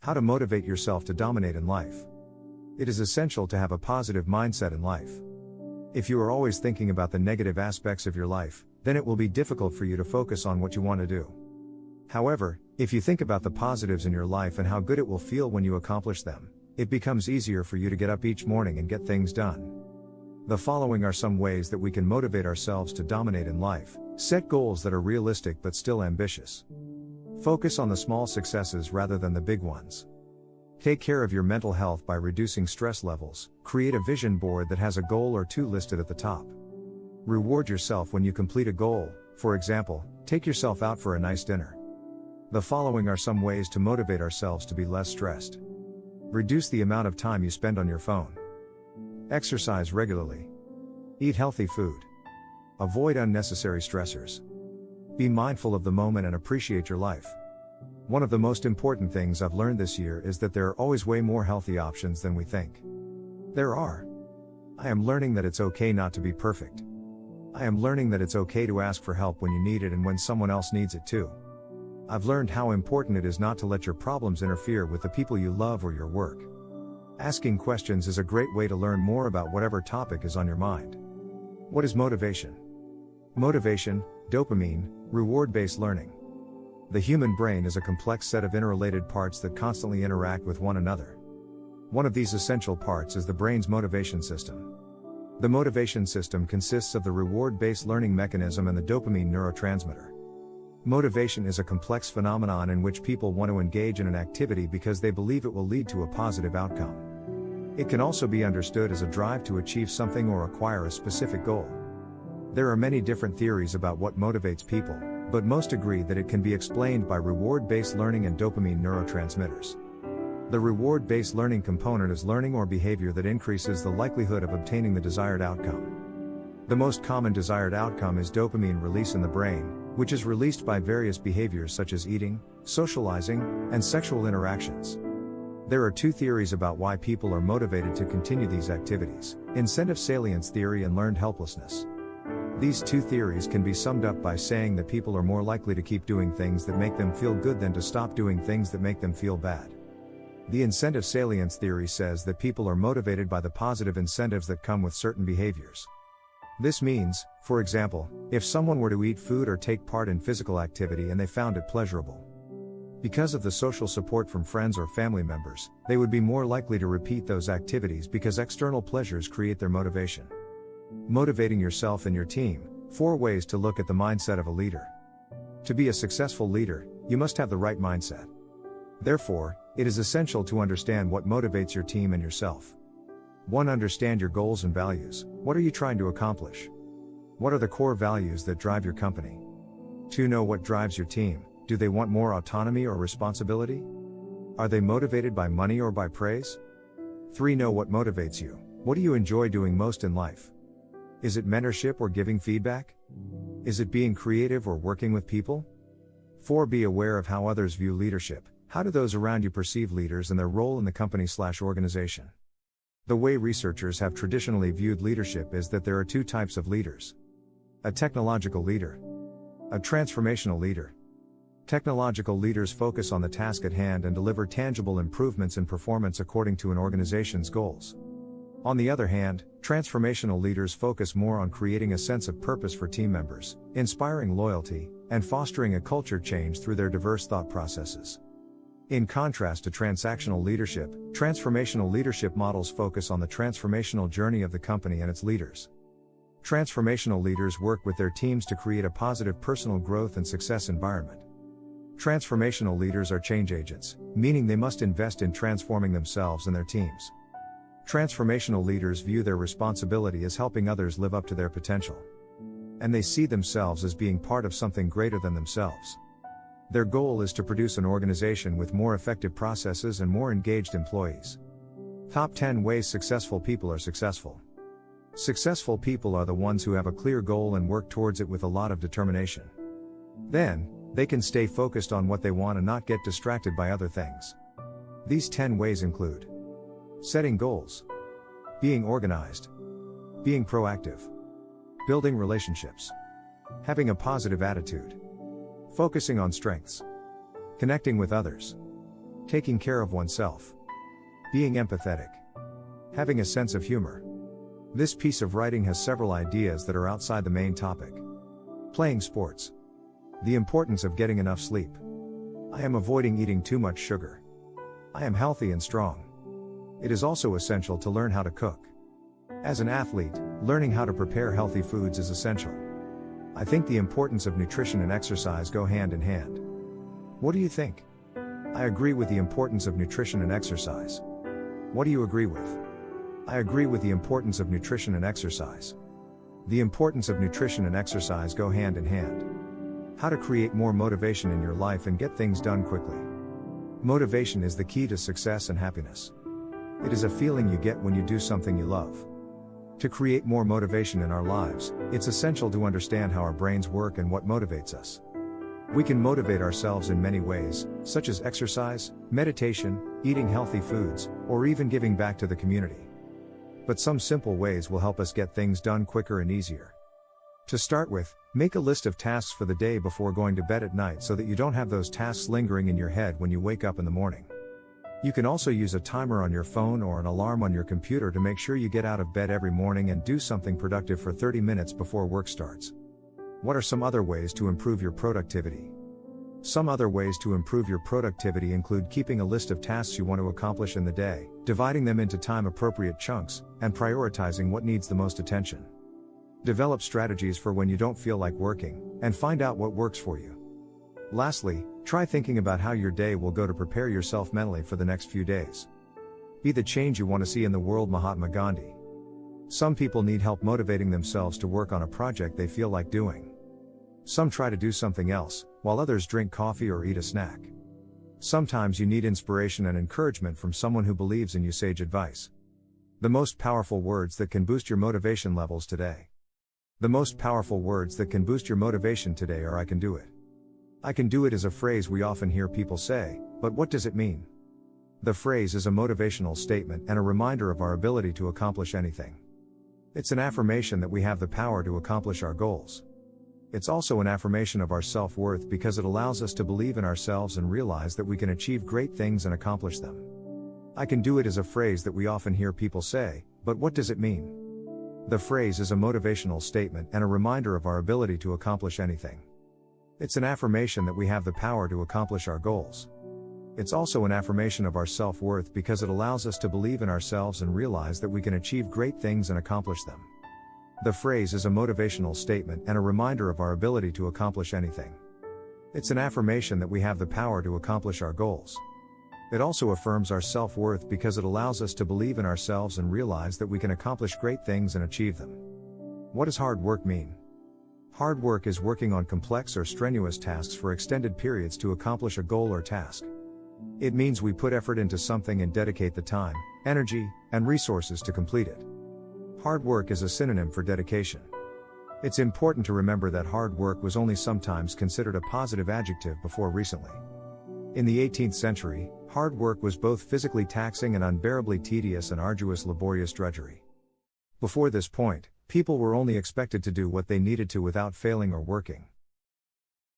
How to motivate yourself to dominate in life. It is essential to have a positive mindset in life. If you are always thinking about the negative aspects of your life, then it will be difficult for you to focus on what you want to do. However, if you think about the positives in your life and how good it will feel when you accomplish them, it becomes easier for you to get up each morning and get things done. The following are some ways that we can motivate ourselves to dominate in life. Set goals that are realistic but still ambitious. Focus on the small successes rather than the big ones. Take care of your mental health by reducing stress levels. Create a vision board that has a goal or two listed at the top. Reward yourself when you complete a goal, for example, take yourself out for a nice dinner. The following are some ways to motivate ourselves to be less stressed. Reduce the amount of time you spend on your phone. Exercise regularly. Eat healthy food. Avoid unnecessary stressors. Be mindful of the moment and appreciate your life. One of the most important things I've learned this year is that there are always way more healthy options than we think. There are. I am learning that it's okay not to be perfect. I am learning that it's okay to ask for help when you need it and when someone else needs it too. I've learned how important it is not to let your problems interfere with the people you love or your work. Asking questions is a great way to learn more about whatever topic is on your mind. What is motivation? Motivation, dopamine, reward-based learning. The human brain is a complex set of interrelated parts that constantly interact with one another. One of these essential parts is the brain's motivation system. The motivation system consists of the reward-based learning mechanism and the dopamine neurotransmitter. Motivation is a complex phenomenon in which people want to engage in an activity because they believe it will lead to a positive outcome. It can also be understood as a drive to achieve something or acquire a specific goal. There are many different theories about what motivates people, but most agree that it can be explained by reward-based learning and dopamine neurotransmitters. The reward-based learning component is learning or behavior that increases the likelihood of obtaining the desired outcome. The most common desired outcome is dopamine release in the brain, which is released by various behaviors such as eating, socializing, and sexual interactions. There are two theories about why people are motivated to continue these activities: incentive salience theory and learned helplessness. These two theories can be summed up by saying that people are more likely to keep doing things that make them feel good than to stop doing things that make them feel bad. The incentive salience theory says that people are motivated by the positive incentives that come with certain behaviors. This means, for example, if someone were to eat food or take part in physical activity and they found it pleasurable. Because of the social support from friends or family members, they would be more likely to repeat those activities because external pleasures create their motivation. Motivating yourself and your team. 4 ways to look at the mindset of a leader. To be a successful leader, you must have the right mindset. Therefore, it is essential to understand what motivates your team and yourself. 1. Understand your goals and values. What are you trying to accomplish? What are the core values that drive your company? 2. Know what drives your team. Do they want more autonomy or responsibility? Are they motivated by money or by praise? 3. Know what motivates you. What do you enjoy doing most in life? Is it mentorship or giving feedback? Is it being creative or working with people? 4. Be aware of how others view leadership. How do those around you perceive leaders and their role in the company/organization? The way researchers have traditionally viewed leadership is that there are 2 types of leaders. A technological leader. A transformational leader. Technological leaders focus on the task at hand and deliver tangible improvements in performance according to an organization's goals. On the other hand, transformational leaders focus more on creating a sense of purpose for team members, inspiring loyalty, and fostering a culture change through their diverse thought processes. In contrast to transactional leadership, transformational leadership models focus on the transformational journey of the company and its leaders. Transformational leaders work with their teams to create a positive personal growth and success environment. Transformational leaders are change agents, meaning they must invest in transforming themselves and their teams. Transformational leaders view their responsibility as helping others live up to their potential. And they see themselves as being part of something greater than themselves. Their goal is to produce an organization with more effective processes and more engaged employees. Top 10 ways successful people are successful. Successful people are the ones who have a clear goal and work towards it with a lot of determination. Then, they can stay focused on what they want and not get distracted by other things. These 10 ways include: setting goals, being organized, being proactive, building relationships, having a positive attitude, focusing on strengths, connecting with others, Taking care of oneself. Being empathetic. Having a sense of humor. This piece of writing has several ideas that are outside the main topic. Playing sports. The importance of getting enough sleep. I am avoiding eating too much sugar. I am healthy and strong. It is also essential to learn how to cook. As an athlete, learning how to prepare healthy foods is essential. I think the importance of nutrition and exercise go hand in hand. What do you think? I agree with the importance of nutrition and exercise. What do you agree with? I agree with the importance of nutrition and exercise. The importance of nutrition and exercise go hand in hand. How to create more motivation in your life and get things done quickly. Motivation is the key to success and happiness. It is a feeling you get when you do something you love. To create more motivation in our lives, it's essential to understand how our brains work and what motivates us. We can motivate ourselves in many ways, such as exercise, meditation, eating healthy foods, or even giving back to the community. But some simple ways will help us get things done quicker and easier. To start with, make a list of tasks for the day before going to bed at night so that you don't have those tasks lingering in your head when you wake up in the morning. You can also use a timer on your phone or an alarm on your computer to make sure you get out of bed every morning and do something productive for 30 minutes before work starts. What are some other ways to improve your productivity? Some other ways to improve your productivity include keeping a list of tasks you want to accomplish in the day, dividing them into time-appropriate chunks, and prioritizing what needs the most attention. Develop strategies for when you don't feel like working, and find out what works for you. Lastly, try thinking about how your day will go to prepare yourself mentally for the next few days. Be the change you want to see in the world. Mahatma Gandhi. Some people need help motivating themselves to work on a project they feel like doing. Some try to do something else, while others drink coffee or eat a snack. Sometimes you need inspiration and encouragement from someone who believes in you. Sage advice. The most powerful words that can boost your motivation levels today. The most powerful words that can boost your motivation today are "I can do it." I can do it is a phrase we often hear people say, but what does it mean? The phrase is a motivational statement and a reminder of our ability to accomplish anything. It's an affirmation that we have the power to accomplish our goals. It's also an affirmation of our self-worth because it allows us to believe in ourselves and realize that we can achieve great things and accomplish them. I can do it is a phrase that we often hear people say, but what does it mean? The phrase is a motivational statement and a reminder of our ability to accomplish anything. It's an affirmation that we have the power to accomplish our goals. It's also an affirmation of our self-worth because it allows us to believe in ourselves and realize that we can achieve great things and accomplish them. The phrase is a motivational statement and a reminder of our ability to accomplish anything. It's an affirmation that we have the power to accomplish our goals. It also affirms our self-worth because it allows us to believe in ourselves and realize that we can accomplish great things and achieve them. What does hard work mean? Hard work is working on complex or strenuous tasks for extended periods to accomplish a goal or task. It means we put effort into something and dedicate the time, energy, and resources to complete it. Hard work is a synonym for dedication. It's important to remember that hard work was only sometimes considered a positive adjective before recently. In the 18th century, hard work was both physically taxing and unbearably tedious and arduous laborious drudgery. Before this point, people were only expected to do what they needed to without failing or working.